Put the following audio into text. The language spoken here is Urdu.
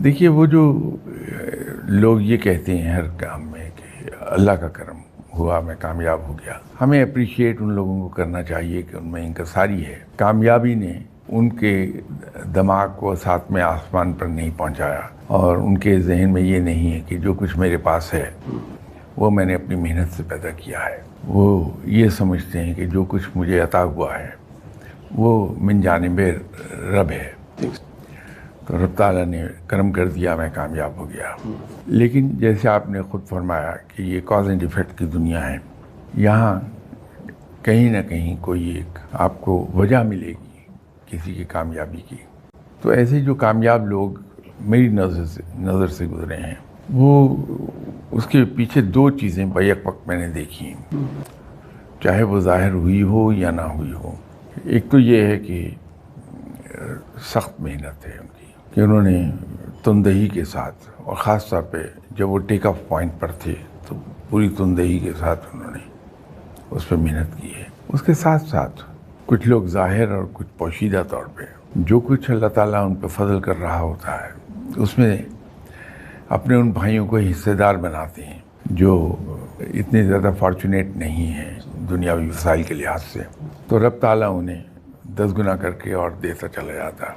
دیکھیے وہ جو لوگ یہ کہتے ہیں ہر کام میں کہ اللہ کا کرم ہوا میں کامیاب ہو گیا، ہمیں اپریشیٹ ان لوگوں کو کرنا چاہیے کہ ان میں انکساری ہے. کامیابی نے ان کے دماغ کو ساتھ میں آسمان پر نہیں پہنچایا، اور ان کے ذہن میں یہ نہیں ہے کہ جو کچھ میرے پاس ہے وہ میں نے اپنی محنت سے پیدا کیا ہے. وہ یہ سمجھتے ہیں کہ جو کچھ مجھے عطا ہوا ہے وہ من جانب رب ہے، تو رب تعالیٰ نے کرم کر دیا، میں کامیاب ہو گیا. لیکن جیسے آپ نے خود فرمایا کہ یہ کاز اینڈ ایفیکٹ کی دنیا ہے، یہاں کہیں نہ کہیں کوئی ایک آپ کو وجہ ملے گی کسی کی کامیابی کی. تو ایسے جو کامیاب لوگ میری نظر سے گزرے ہیں، وہ اس کے پیچھے دو چیزیں بیک وقت میں نے دیکھی ہیں، چاہے وہ ظاہر ہوئی ہو یا نہ ہوئی ہو. ایک تو یہ ہے کہ سخت محنت ہے ان کی، کہ انہوں نے تندہی کے ساتھ، اور خاص طور پہ جب وہ ٹیک آف پوائنٹ پر تھے تو پوری تندہی کے ساتھ انہوں نے اس پہ محنت کی ہے. اس کے ساتھ ساتھ کچھ لوگ ظاہر اور کچھ پوشیدہ طور پہ جو کچھ اللہ تعالیٰ ان پہ فضل کر رہا ہوتا ہے اس میں اپنے ان بھائیوں کو حصے دار بناتے ہیں جو اتنے زیادہ فارچونیٹ نہیں ہیں دنیاوی وسائل کے لحاظ سے. تو رب تعالیٰ انہیں 10 گنا کر کے اور دیتا چلا جاتا.